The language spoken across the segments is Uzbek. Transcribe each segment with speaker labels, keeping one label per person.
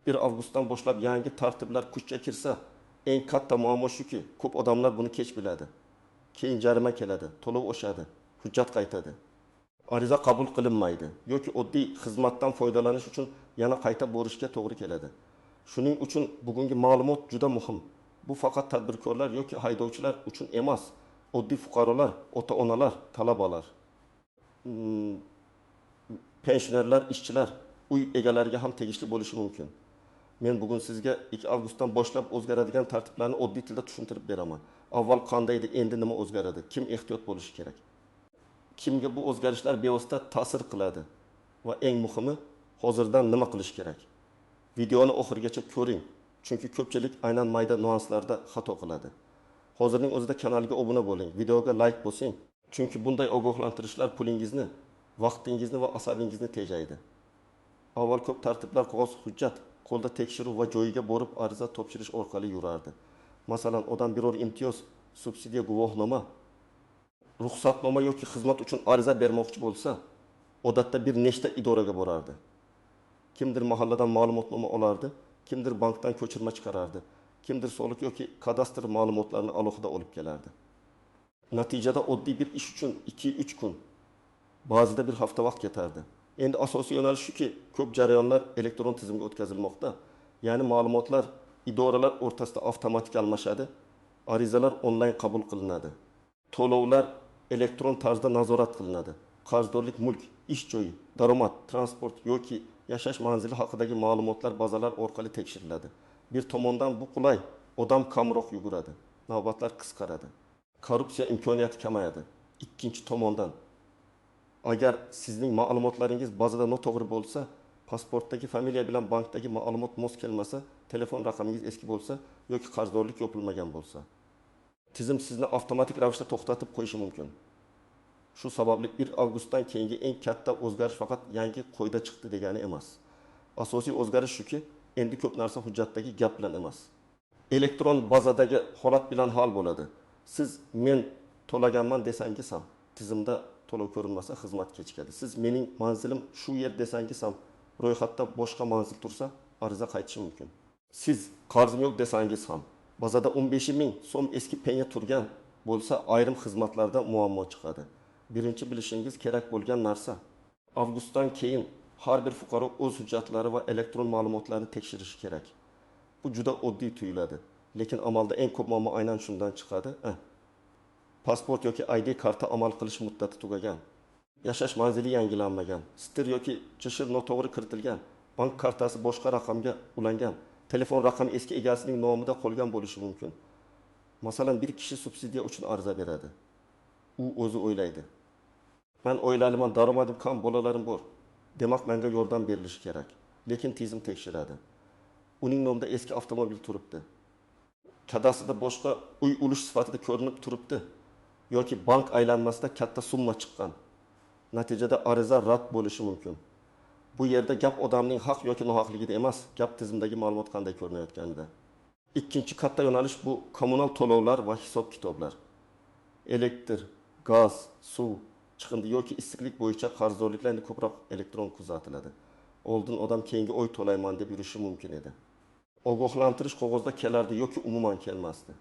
Speaker 1: 1 avgustdan boshlab yangi tartiblar kuchga kirsa, eng katta muammo shuki, ko'p odamlar buni kech biladi. Keyin jarima keladi, to'lov oshadi, hujjat qaytadi. Ariza qabul qilinmaydi yoki oddiy xizmatdan foydalanish uchun yana qayta borishga to'g'ri keladi. Shuning uchun bugungi ma'lumot juda muhim. Bu faqat tadbirkorlar yoki haydovchilar uchun emas, oddiy fuqarolar, ota-onalar, talabalar, pensionerlar, ishchilar, uy egalariga ham tegishli bo'lishi mumkin. Men bugun sizga 2 avgustdan boshlab o'zgaradigan tartiblarni oddiy tilda tushuntirib beraman. Avval qanday edi, endi nima o'zgaradi, kim ehtiyot bo'lishi kerak? Kimga bu o'zgarishlar bevosita ta'sir qiladi va eng muhimi, hozirdan nima qilish kerak? Videoni oxirigacha ko'ring, chunki ko'pchilik aynan mayda nuanslarda xato qiladi. Hozirning o'zida kanalga obuna bo'ling, videoga like bosing, chunki bunday ogohlantirishlar pulingizni, vaqtingizni va asabingizni tejaydi. Avval ko'p tartiblar qog'oz hujjat, qo'lda tekshiruv va joyiga borib ariza topshirish orqali yurardi. Masalan, odam biror imtiyoz, subsidiya, guvohnoma, ruxsatnoma yoki xizmat uchun ariza bermoqchi bo'lsa, odatda bir nechta idoraga borardi. Kimdir mahalladan ma'lumotnoma olardi, kimdir bankdan ko'chirma chiqarardi, kimdir soliq yoki kadastr ma'lumotlarini alohida olib kelardi. Natijada oddiy bir ish uchun 2-3 kun, ba'zida bir hafta vaqt ketardi. Endi asosiy yo'nalish shuki, ko'p jarayonlar elektron tizimga o'tkazilmoqda. Ya'ni ma'lumotlar idoralar o'rtasida avtomatik almashadi, arizalar onlayn qabul qilinadi. To'lovlar elektron tarzda nazorat qilinadi. Qarzdorlik, mulk, ish joyi, daromad, transport yoki yashash manzili haqidagi ma'lumotlar bazalar orqali tekshiriladi. Bir tomondan bu qulay, odam kamroq yuguradi, navbatlar qisqaradi, korrupsiya imkoniyati kamayadi. Ikkinchi tomondan, agar sizning ma'lumotlaringiz bazada noto'g'ri bo'lsa, pasportdagi familiya bilan bankdagi ma'lumot mos kelmasa, telefon raqamingiz eski bo'lsa yoki qarzdorlik yopilmagan bo'lsa, tizim sizni avtomatik ravishda to'xtatib qo'yishi mumkin. Shu sababli 1 avgustdan keyingi eng katta o'zgarish faqat yangi qo'yda chiqdi degani emas. Asosiy o'zgarish shuki, endi ko'p narsa hujjatdagi gap bilan emas, elektron bazadagi holat bilan hal bo'ladi. Siz men to'laganman desangiz ham, tizimda to'lov ko'rinmasa xizmat kechikadi. Siz mening manzilim shu yer desangiz ham, ro'yxatda boshqa manzil tursa, ariza qaytishi mumkin. Siz qarzim yo'q desangiz ham, bazada 15.000 so'm eski penya turgan bo'lsa, ayrim xizmatlarda muammo chiqadi. Birinchi bilishingiz kerak bo'lgan narsa, avgustdan keyin har bir fuqaro o'z hujjatlari va elektron ma'lumotlarini tekshirishi kerak. Bu juda oddiy tuyuladi, lekin amalda eng ko'p muammo aynan shundan chiqadi. Pasport yoki ID karta amal qilish muddati tugagan, yashash manzili yangilanmagan, stir yoki chishir noto'g'ri kiritilgan, bank kartasi boshqa raqamga ulangan, telefon raqami eski egasining nomida qolgan bo'lishi mumkin. Masalan, bir kishi subsidiya uchun ariza beradi. U o'zi o'ylaydi, men oilaliman, daromadim kam, bolalarim bor. Demak, menga yordam berilishi kerak. Lekin tizim tekshiradi. Uning nomida eski avtomobil turibdi. Kadastrda boshqa uy ulush sifatida ko'rinib turibdi. Yoki bank aylanmasida katta summa chiqqan. Natijada ariza rad bo'lishi mumkin. Bu yerda gap odamning haq yoki nohaqligida emas, gap tizimdagi ma'lumot qanday ko'rinayotganida. Ikkinchi katta yo'nalish bu kommunal to'lovlar va hisob-kitoblar. Elektr, gaz, suv, chiqindi yoki issiqlik bo'yicha qarzdorliklar endi ko'proq elektron kuzatiladi. Oldin odam keyingi oy to'layman deb yurishi mumkin edi. Ogohlantirish qog'ozda kelardi yoki umuman kelmasdi.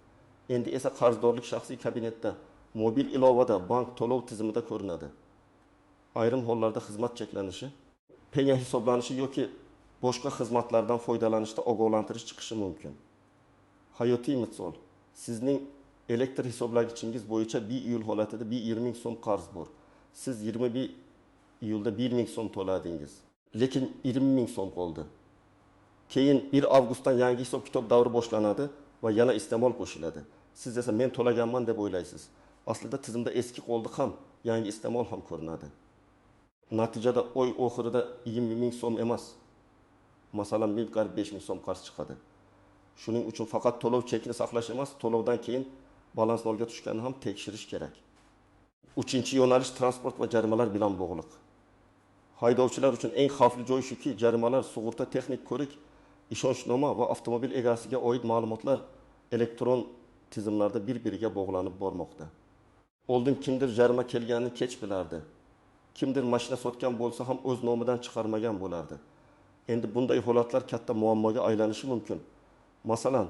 Speaker 1: Endi esa qarzdorlik shaxsiy kabinetda, mobil ilovada, bank to'lov tizimida ko'rinadi. Ayrim hollarda xizmat cheklanishi, penya hisoblanishi yoki boshqa xizmatlardan foydalanishda ogohlantirish chiqishi mumkin. Hayotiy misol, sizning elektr hisoblagichingiz bo'yicha 1 iyul holatida 20.000 so'm qarz bor. Siz 21 iyulda 1.000 so'm to'ladingiz, lekin 20.000 so'm qoldi. Keyin 1 avgustdan yangi hisob-kitob davri boshlanadi va yana iste'mol qo'shiladi. Siz esa men to'laganman deb o'ylaysiz. Aslida tizimda eski qoldi ham, yangi iste'mol ham ko'rinadi. Natijada oy oxirida 20.000 so'm emas, masalan, 5.000 so'm qarz chiqadi. Shuning uchun faqat to'lov chekini saqlash emas, to'lovdan keyin balans nolga tushganini ham tekshirish kerak. Uchinchi yo'nalish transport va jarimalar bilan bog'liq. Haydovchilar uchun eng xavfli joy shuki, jarimalar, sug'urta, texnik ko'rik, ishonchnoma va avtomobil egasiga oid ma'lumotlar elektron tizimlarda bir-biriga bog'lanib bormoqda. Oldin kimdir jarima kelganini kech bilardi. Kimdir mashina sotgan bo'lsa ham o'z nomidan chiqarmagan bo'lardi. Endi bunday holatlar katta muammoga aylanishi mumkin. Masalan,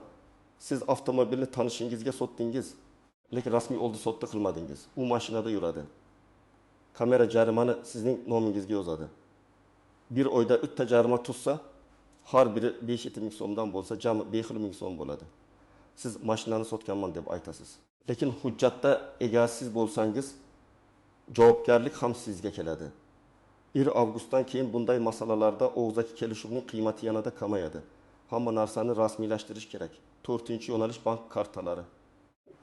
Speaker 1: siz avtomobilni tanishingizga sotdingiz, lekin rasmiy oldi sotdi qilmadingiz. U mashinada yuradi. Kamera jarimani sizning nomingizga yozadi. Bir oyda 3 ta jarima tutsa, har biri 5-7 ming so'mdan bo'lsa, jami 5 ming so'm bo'ladi. Siz mashinani sotganman deb aytasiz. Lekin hujjatda egasiz bo'lsangiz, javobgarlik ham sizga keladi. 1 avgustdan keyin bunday masalalarda og'zaki kelishuvning qiymati yanada kamayadi. Hamma narsani rasmiylashtirish kerak. 4-yo'nalish bank kartalari.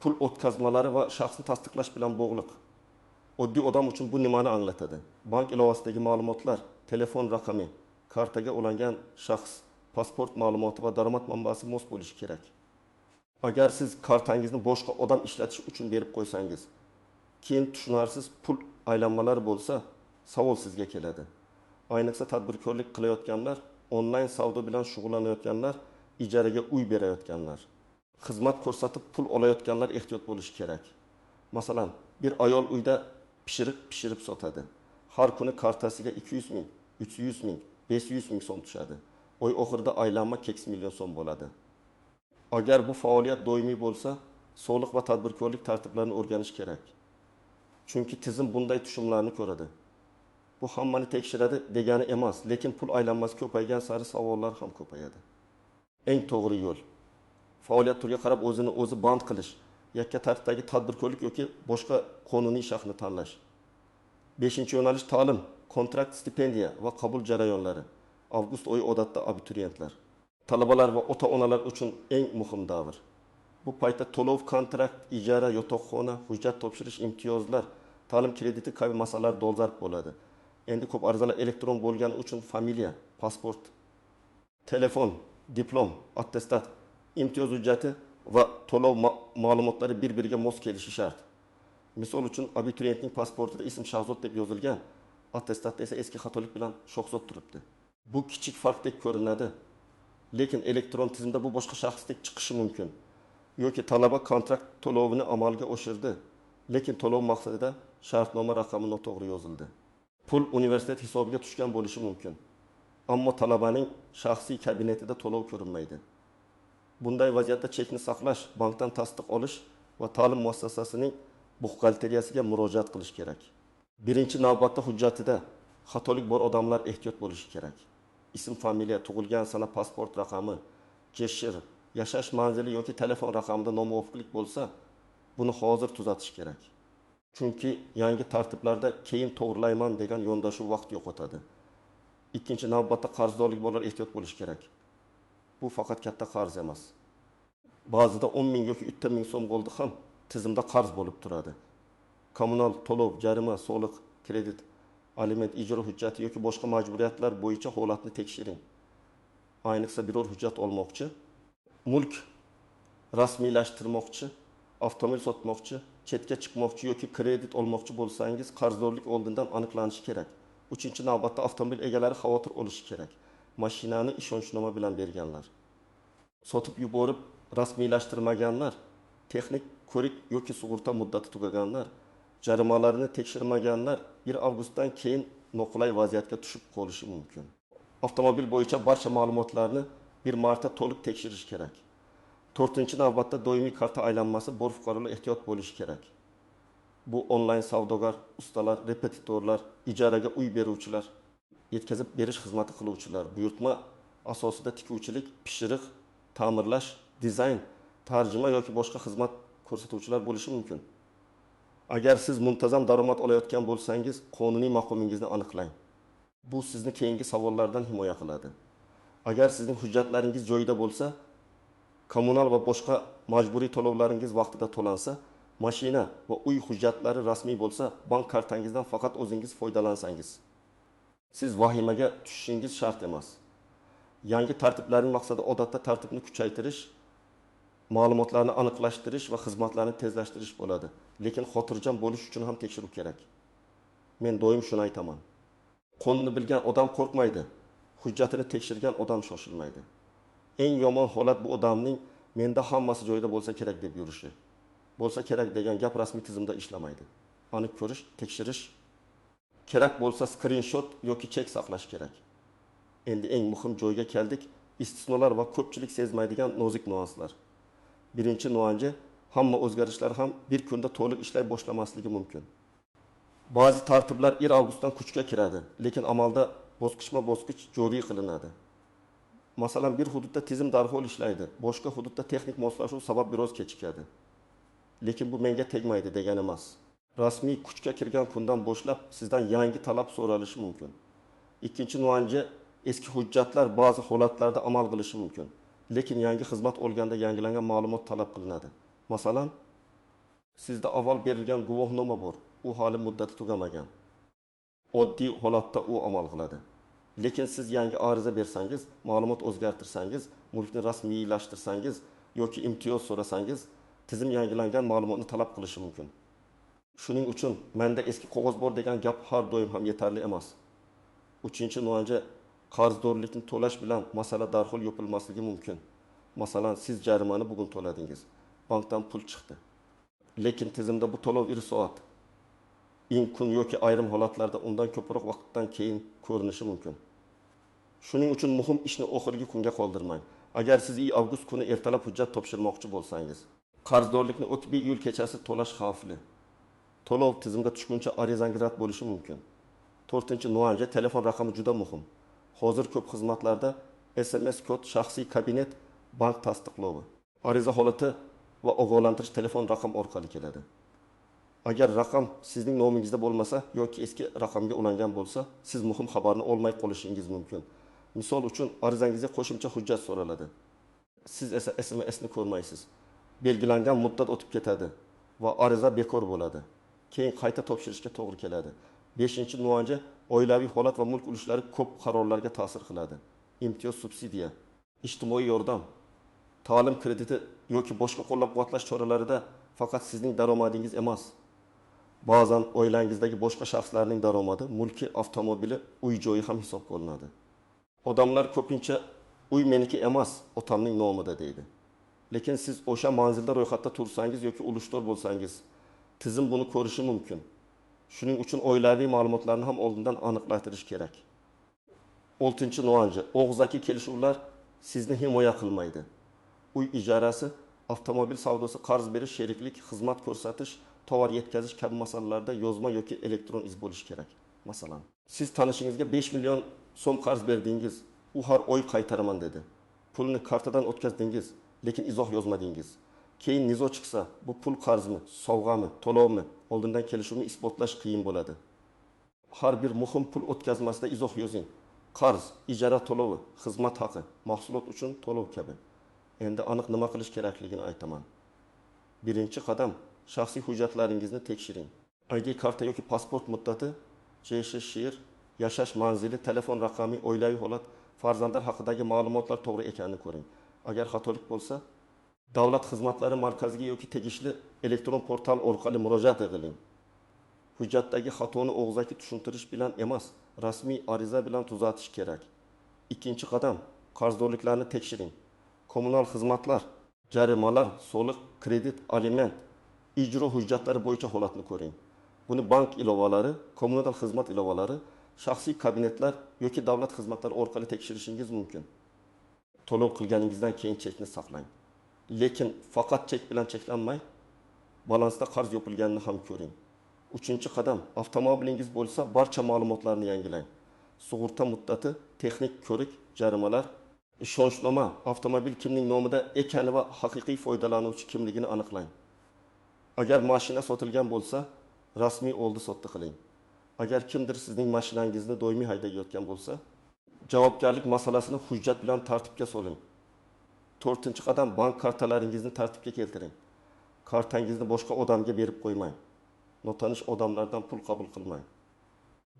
Speaker 1: Pul o'tkazmalari va shaxsni tasdiqlash bilan bog'liq. Oddiy odam uchun bu nimani anglatadi? Bank ilovasidagi ma'lumotlar, telefon raqami, kartaga ulangan shaxs, pasport ma'lumoti va daromad manbasi mos bo'lishi kerak. Agar siz kartangizni boshqa odam ishlatish uchun berib qo'ysangiz, keyin tushunarsiz pul aylanmalari bo'lsa, savol sizga keladi. Ayniqsa tadbirkorlik qilayotganlar, onlayn savdo bilan shug'ullanayotganlar, ijaraga uy berayotganlar, xizmat ko'rsatib pul olayotganlar ehtiyot bo'lishi kerak. Masalan, bir ayol uyda pishirib sotadi. Har kuni kartasiga 200 ming, 300 ming, 500 ming so'm tushadi. Oy oxirida aylanma keks million so'm bo'ladi. Agar bu faoliyat doimiy bo'lsa, soliq va tadbirkorlik tartiblarini o'rganish kerak. Chunki tizim bunday tushumlarni ko'radi. Bu hammani tekshiradi degani emas, lekin pul aylanmasi ko'paygan sari savollar ham ko'payadi. Eng to'g'ri yo'l faoliyat turiga qarab o'zini o'zi band qilish, yakka tartibdagi tadbirkorlik yoki boshqa qonuniy shaxsni tanlash. 5-yo'nalish ta'lim, kontrakt, stipendiya va qabul jarayonlari. Avgust oyi odatda abituriyentlar, talabalar va ota-onalar uchun eng muhim davr. Bu paytda to'lov, kontrakt, ijara, yotoqxona, hujjat topshirish, imtiyozlar, ta'lim krediti kabi masalalar dolzarb bo'ladi. Endi ko'p arizalar elektron bo'lgani uchun familiya, pasport, telefon, diplom, attestat, imtiyoz hujjati va to'lov ma'lumotlari bir-biriga mos kelishi shart. Misol uchun abituriyentning pasportida ism Shahzod deb yozilgan, attestatda esa eski xatolik bilan Shohzod turibdi. Bu kichik farqdek ko'rinadi, lekin elektron tizimda bu boshqa shaxsdek chiqishi mumkin. Yoki talaba kontrakt to'lovini amalga oshirdi, lekin to'lov maqsadida shartnoma raqami noto'g'ri yozildi. Pul universitet hisobiga tushgan bo'lishi mumkin, ammo talabaning shaxsiy kabinetida to'lov ko'rinmaydi. Bunday vaziyatda chekni saqlash, bankdan tasdiq olish va ta'lim muassasasining buxgalteriyasiga murojaat qilish kerak. Birinchi navbatda hujjatida xatolik bor odamlar ehtiyot bo'lishi kerak. Ism, familiya, tug'ilgan sana, pasport raqami, jeshir, yashash manzili yoki telefon raqamida nomuvofiqlik bo'lsa, buni hozir tuzatish kerak. Chunki yangi tartiblarda keyin to'g'rilayman degan yondashuv vaqt yo'qotadi. Ikkinchi navbatda qarzdorlik borlar ehtiyot bo'lish kerak. Bu faqat katta qarz emas. Ba'zida 10 ming yoki 3 ming so'm bo'ldi ham tizimda qarz bo'lib turadi. Kommunal to'lov, jarima, soliq, kredit, aliment, ijro hujjati yoki boshqa majburiyatlar bo'yicha holatni tekshiring. Ayniqsa biror hujjat olmoqchi, mulk rasmiylashtirmoqchi, avtomobil sotmoqchi, chetga chiqmoqchi yoki kredit olmoqchi bo'lsangiz, qarzdorlik oldindan aniqlanishi kerak. 3-navbatda avtomobil egalari xavotir olishi kerak. Mashinani ishonchnoma bilan berganlar, sotib yuborib rasmiylashtirmaganlar, texnik ko'rik yoki sug'urta muddati tugaganlar, jarimalarni tekshirmaganlar 1 avgustdan keyin noqulay vaziyatga tushib qolishi mumkin. Avtomobil bo'yicha barcha ma'lumotlarni bir marta to'liq tekshirish kerak. 4-navbatda doimiy karta aylanmasi bor fuqarolar ehtiyot bo'lishi kerak. Bu onlayn savdogar, ustalar, repetitorlar, ijaraga uy beruvchilar, yetkazib berish xizmati qiluvchilar, buyurtma asosida tikuvchilik, pishiriq, ta'mirlash, dizayn, tarjima yoki boshqa xizmat ko'rsatuvchilar bo'lishi mumkin. Agar siz muntazam daromad olayotgan bo'lsangiz, qonuniy maqomingizni aniqlang. Bu sizni keyingi savollardan himoya qiladi. Agar sizning hujjatlaringiz joyida bo'lsa, kommunal va boshqa majburiy to'lovlaringiz vaqtida to'lansa, mashina va uy hujjatlari rasmiy bo'lsa, bank kartangizdan faqat o'zingiz foydalansangiz, siz vahimaga tushishingiz shart emas. Yangi tartiblarning maqsadi odatda tartibni kuchaytirish, ma'lumotlarni aniqlashtirish va xizmatlarni tezlashtirish bo'ladi. Lekin xotirjam bo'lish uchun ham tekshiruv kerak. Men doim shuni aytaman. Qonunni bilgan odam qo'rqmaydi, hujjatini tekshirgan odam shoshilmaydi. Eng yomon holat bu odamning menda hammasi joyida bo'lsa kerak deb yurishi. Bo'lsa kerak degan gap rasmiy tizimda ishlamaydi. Aniq ko'rish, tekshirish kerak bo'lsa screenshot yoki chek saqlash kerak. Endi eng muhim joyga keldik. Istisnolar va ko'pchilik sezmaydigan nozik nuanslar. Birinchi nuanci, hamma o'zgarishlar ham bir kunda to'liq ishlay boshlamasligi mumkin. Ba'zi tartiblar 1 avgustdan kuchga kiradi, lekin amalda bosqichma-bosqich joriy qilinadi. Masalan, bir hududda tizim darhol ishlaydi, boshqa hududda texnik moslashuv sabab biroz kechikadi. Lekin bu menga tegmaydi degani emas. Rasmiy kuchga kirgan kundan boshlab sizdan yangi talab so'ralishi mumkin. Ikkinchi nuanci, eski hujjatlar ba'zi holatlarda amal qilishi mumkin. Lekin yangi xizmat olganda yangilangan ma'lumot talab qilinadi. Masalan, sizda avval berilgan guvohnoma bor, u hali muddati tugamagan. Oddiy holatda u amal qiladi. Lekin siz yangi ariza bersangiz, ma'lumot o'zgartirsangiz, mulkni rasmiylashtirsangiz yoki imtiyoz so'rasangiz, tizim yangilangan ma'lumotni talab qilishi mumkin. Shuning uchun menda eski qog'oz bor degan gap har doim ham yetarli emas. Uchinchi nuanci, qarzdorlikni to'lash bilan masala darhol yopilmasligi mumkin. Masalan, siz jarimani bugun to'ladingiz. Bankdan pul chiqdi. Lekin tizimda bu to'lov 1 soat, in kun yoki ayrim holatlarda undan ko'proq vaqtdan keyin ko'rinishi mumkin. Shuning uchun muhim ishni oxirgi kunga qoldirmang. Agar siz 2 avgust kuni ertalab hujjat topshirmoqchi bo'lsangiz, qarzdorlikni 31 iyul kechasi to'lash xavfli. To'lov tizimga tushguncha arizangiz rad bo'lishi mumkin. 4-nuanci, telefon raqami juda muhim. Hozir ko'p xizmatlarda SMS kod, shaxsiy kabinet, bank tasdiqlovi, ariza holati va ogohlantirish telefon raqam orqali keladi. Agar raqam sizning nomingizda bo'lmasa yoki eski raqamga ulangan bo'lsa, siz muhim xabarni olmay qolishingiz mumkin. Misol uchun, arizangizga qo'shimcha hujjat so'raladi. Siz esa SMS'ni ko'rmaysiz. Belgilangan muddat o'tib ketadi va ariza bekor bo'ladi. Keyin qayta topshirishga to'g'ri keladi. 5-nuanci, oilaviy holat va mulk ulushlari ko'p qarorlarga ta'sir qiladi. Imtiyoz, subsidiya, ijtimoiy yordam, ta'lim krediti yoki boshqa qo'llab-quvvatlash choralarida faqat sizning daromadingiz emas, ba'zan oilangizdagi boshqa shaxslarning daromadi, mulki, avtomobili, uy-joyi ham hisobga olinadi. Odamlar ko'pincha uy meniki emas, otamning nomida deydi. Lekin siz o'sha manzilda ro'yxatda tursangiz yoki ulushdor bo'lsangiz, tizim buni ko'rishi mumkin. Shuning uchun oilaviy ma'lumotlarni ham oldindan aniqlashtirish kerak. 6-nuanci, og'zaki kelishuvlar sizni himoya qilmaydi. Uy ijarasi, avtomobil savdosi, qarz berish, sheriklik, xizmat ko'rsatish, tovar yetkazish kabi masalalarda yozma yoki elektron iz bo'lishi kerak. Masalan, siz tanishingizga 5 million so'm qarz berdingiz, u har oy qaytaraman dedi. Pulni kartadan o'tkazdingiz, lekin izoh yozmadingiz. Keyin nizo chiqsa, bu pul qarzmi, sovg'ami, to'lovmi, oldindan kelishuvni isbotlash qiyin bo'ladi. Har bir muhim pul o'tkazmasida izoh yozing. Qarz, ijara to'lovi, xizmat haqi, mahsulot uchun to'lov kabi. Endi aniq nima qilish kerakligini aytaman. Birinchi qadam, shaxsiy hujjatlaringizni tekshiring. ID karta yoki pasport muddati, she'r, yashash manzili, telefon raqami, oilaviy holat, farzandlar haqidagi ma'lumotlar to'g'ri ekanini ko'ring. Agar xatolik bo'lsa, davlat xizmatlari markaziga yoki tegishli elektron portal orqali murojaat qiling. Hujjatdagi xatoni og'zaki tushuntirish bilan emas, rasmiy ariza bilan tuzatish kerak. Ikkinchi qadam, qarzdorliklarni tekshiring. Kommunal xizmatlar, jarimalar, soliq, kredit, aliment, ijro hujjatlari bo'yicha holatni ko'ring. Buni bank ilovalari, kommunal xizmat ilovalari, shaxsiy kabinetlar yoki davlat xizmatlari orqali tekshirishingiz mumkin. To'lov qilganingizdan keyin chekni saqlang. Lekin faqat chek bilan cheklanmay, balansda qarz yopilganini ham ko'ring. 3-qadam, avtomobilingiz bo'lsa, barcha ma'lumotlarni yangilang. Sug'urta muddati, texnik ko'rik, jarimalar, ishonchnoma, avtomobil kimning nomida ekani va haqiqiy foydalanuvchi kimligini aniqlang. Agar mashina sotilgan bo'lsa, rasmiy oldi-sotdi qiling. Agar kimdir sizning mashinangizni doimiy haydayotgan bo'lsa, javobgarlik masalasini hujjat bilan tartibga soling. 4-qadam, bank kartalaringizni tartibga keltiring. Kartangizni boshqa odamga berib qo'ymang. Notanish odamlardan pul qabul qilmang.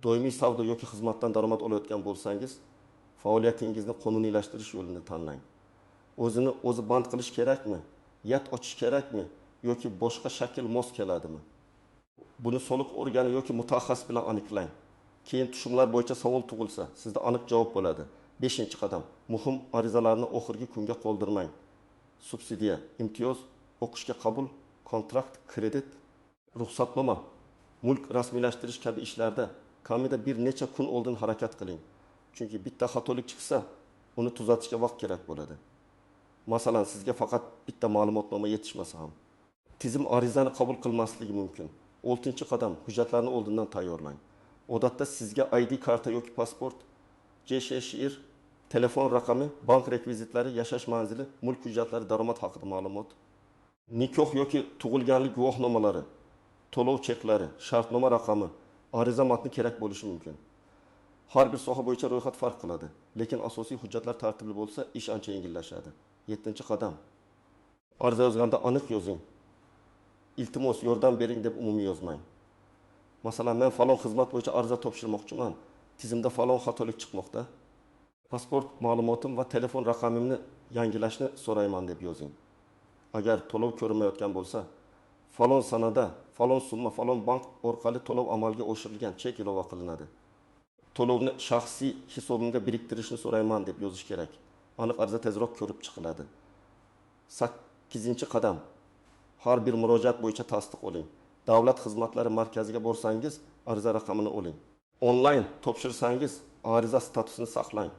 Speaker 1: Doimiy savdo yoki xizmatdan daromad olayotgan bo'lsangiz, faoliyatingizni qonuniylashtirish yo'lini tanlang. O'zini o'zi band qilish kerakmi? Yat ochish kerakmi? Yoki boshqa shakl mos keladimi? Buni soliq organi yoki mutaxassis bilan aniqlang. Keyin tushumlar bo'yicha savol tug'ilsa, sizda aniq javob bo'ladi. 5-qadam, muhim arizalarni oxirgi kunga qoldirmang. Subsidiya, imtiyoz, o'qishga qabul, kontrakt, kredit, ruxsatnoma, mulk rasmiylashtirish kabi ishlarda kamida bir necha kun oldin harakat qiling. Chunki bitta xatolik chiqsa, uni tuzatishga vaqt kerak bo'ladi. Masalan, sizga faqat bitta ma'lumotnoma yetishmasa ham tizim arizani qabul qilmasligi mumkin. 6-qadam hujjatlarni oldindan tayyorlang. Odatda sizga ID karta yoki pasport, JSHIR, telefon raqami, bank rekvizitlari, yashash manzili, mulk hujjatlari, daromad haqida ma'lumot, nikoh yoki tug'ilganlik guvohnomalari, to'lov cheklari, shartnoma raqami, ariza matni kerak bo'lishi mumkin. Har bir soha bo'yicha ro'yxat farq qiladi, lekin asosiy hujjatlar tartibli bo'lsa, ish ancha yengillashadi. 7-qadam. Ariza yozganda aniq yozing. Iltimos, yordam bering deb umumiy yozmang. Masalan, men falon xizmat bo'yicha ariza topshirmoqchiman. Tizimda falon xatolik chiqmoqda. Pasport ma'lumotim va telefon raqamimni yangilashni so'rayman deb yozing. Agar to'lov ko'rinmayotgan bo'lsa, falon sanada, falon summa, falon bank orqali to'lov amalga oshirilgan, chek ilova qilinadi. To'lovni shaxsiy hisobimga biriktirishni so'rayman deb yozish kerak. Aniq ariza tezroq ko'rib chiqiladi. 8-qadam. Har bir murojaat bo'yicha tasdiq oling. Davlat xizmatlari markaziga borsangiz, ariza raqamini oling. Onlayn topshirsangiz, ariza statusini saqlang.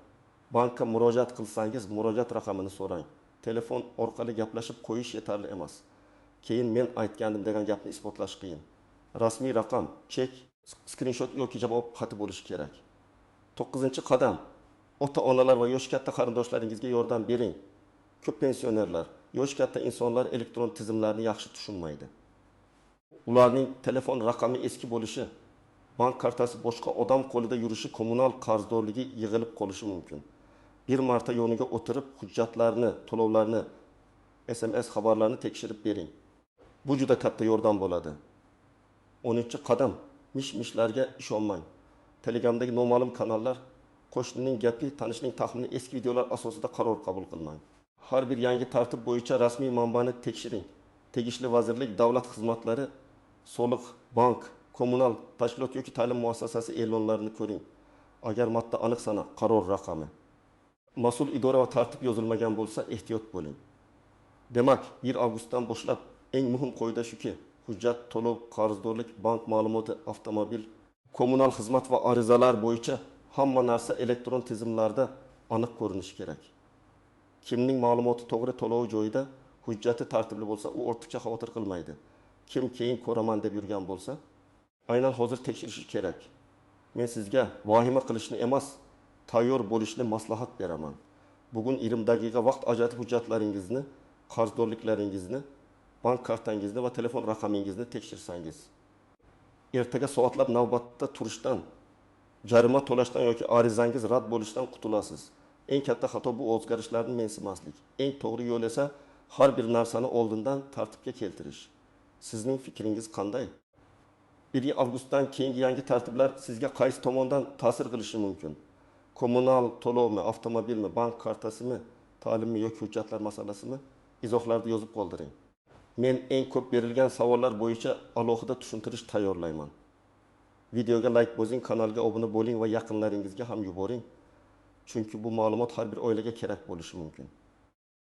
Speaker 1: Bankka murojaat qilsangiz, murojaat raqamini so'rang. Telefon orqali gaplashib qo'yish yetarli emas. Keyin men aytgandim degan gapni isbotlash qiyin. Rasmiy raqam, chek, skrinshot yoki javob xati bo'lishi kerak. 9-qadam. Ota-onalar va yosh katta qarindoshlaringizga yordam bering. Ko'p pensionerlar, yosh katta insonlar elektron tizimlarni yaxshi tushunmaydi. Ularning telefon raqami eski bo'lishi, bank kartasi boshqa odam qo'lida yurishi, kommunal qarzdorligi yig'ilib qolishi mumkin. Bir marta yoniga o'tirib, hujjatlarni, to'lovlarni, SMS xabarlarni tekshirib bering. Bu juda katta yordam bo'ladi. 10-qadam. Mish-mishlarga ishonmang. Telegramdagi noma'lum kanallar, qo'shnining gapi, tanishning taxmini, eski videolar asosida qaror qabul qilmang. Har bir yangi tartib bo'yicha rasmiy manbani tekshiring. Tegishli vazirlik, davlat xizmatlari, soliq, bank, kommunal tashkilot yoki ta'lim muassasasi e'lonlarini ko'ring. Agar matnda aniq sana, qaror raqami, mas'ul idora va tartib yozilmagan bo'lsa, ehtiyot bo'ling. Demak, 1 avgustdan boshlab eng muhim qoida shuki, hujjat, to'lov, qarzdorlik, bank ma'lumoti, avtomobil, kommunal xizmat va arizalar bo'yicha hamma narsa elektron tizimlarda aniq ko'rinishi kerak. Kimning ma'lumoti to'g'ri, to'lovi joyida, hujjati tartibli bo'lsa, u ortiqcha xavotir qilmaydi. Kim keyin ko'raman deb yurgan bo'lsa, aynan hozir tekshirish kerak. Men sizga vahima qilishni emas, tayyor bo'lishni maslahat beraman. Bugun 20 daqiqa vaqt ajratib hujjatlaringizni, qarzdorliklaringizni, bank kartangizni va telefon raqamingizni tekshirsangiz, ertaga soatlab navbatda turishdan, jarima to'lashdan yoki arizangiz rad bo'lishdan qutulasiz. Eng katta xato bu o'zgarishlarni mensimaslik. Eng to'g'ri yo'l esa har bir narsani oldindan tartibga keltirish. Sizning fikringiz qanday? 1 avgustdan keyingi yangi tartiblar sizga qaysi tomondan ta'sir qilishi mumkin? Kommunal to'lovmi, avtomobilmi, bank kartasimi, ta'limmi yoki hujjatlar masalasimi? Izohlarda yozib qoldiring. Men eng ko'p berilgan savollar bo'yicha alohida tushuntirish tayyorlayman. Videoga like bosing, kanalga obuna bo'ling va yaqinlaringizga ham yuboring. Chunki bu ma'lumot har bir oilaga kerak bo'lishi mumkin.